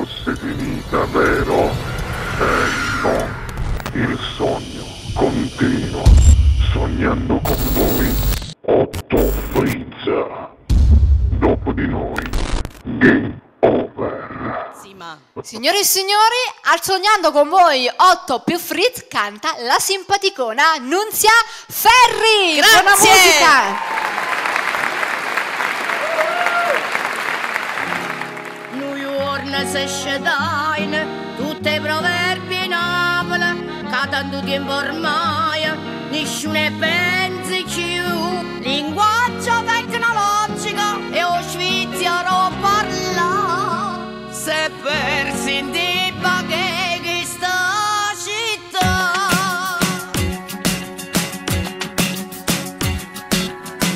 fosse finita, vero? No, il sogno continua, sognando con voi, Otto Frizza. Dopo di noi, game over. Signore e signori, al Sognando con voi 8 più Fritz canta la simpaticona Nunzia Ferri. Grazie. Buona musica. New York se scedain, tutte i proverbi in Napoli, che tanto tempo ormai, nessuno pensi più, linguaggio tecnologico e o svizzero parla, se persi in di bagagli sta città.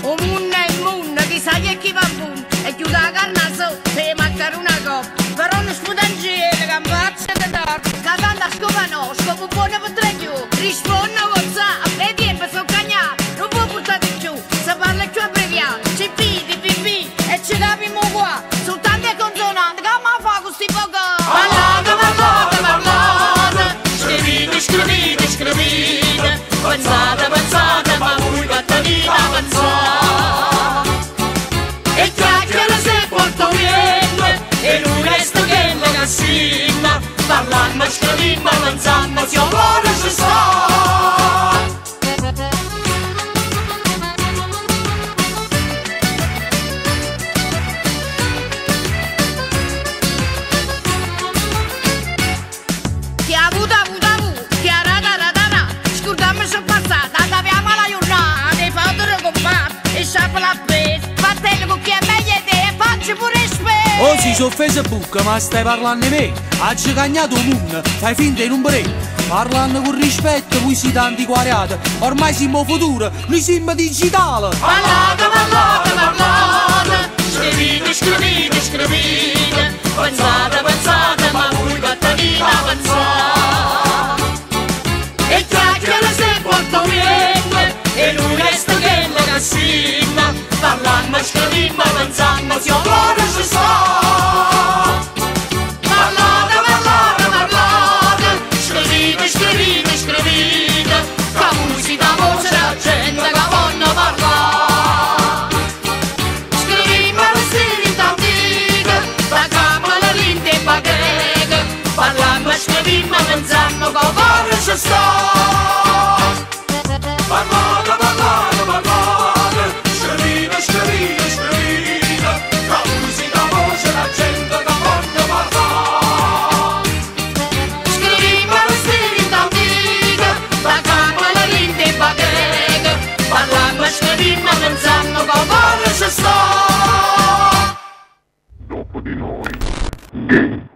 O munno è il munno, chissà chi va a punto, e chiude la carne sotto, se mancare una coppa, però non sputa in giro, che faccia di torto, che tanto scopa no, scopa buona per tre giù, risponde a WhatsApp, e tempi sono cagnati, non può portare più, se parla più abbreviato, CP, DPP, e ci capiamo qua, soltanto consonanti, che ma fa questi poco? Parlate, parlate, parlate, scrivite, scrivite, scrivite, pensate, pensate, ma voi battanita pensate, e chiacchiere se porto viene, e non resta che le cassina, parlando, scrivendo, pensando, se amore ci sta. Chi ha avuto, chi ha rata, scordiamo sono passata, abbiamo la giornata, dei foto compatti, e sciappa la pesa, fratello con chi è meglio di te, faccio pure spesa. Oh sì, su Facebook, ma stai parlando di me? Oggi cagnato un mondo, fai finta di non prendere. Parlando con rispetto, voi siete antiquariati, ormai siamo futuro, noi siamo digitali. Parlate, parlate, parlate, scrivite, scrivite, scrivite, pensate, pensate, ma voi battanita pensate, e chiacchiere se porto viene, e non resta che le cassina, parlando, scrivendo, pensando, se amore ci sta. Parlate, parlate, parlate, scrivite, scrivite, scrivite, che musica voce la gente che vogliono parlare. Scrivime vestiti antichi, da camera linte e bagaghe, parlando e scrivime pensando che amore ci sta. Parlate, parlate, parlate, scrivite, scrivite, scrivite, la musica voce la gente che voglio parlare. Scrivime vestiti antichi, da camera linte e bagaghe, parlando e scrivime pensando che amore ci sta. Dopo di noi, game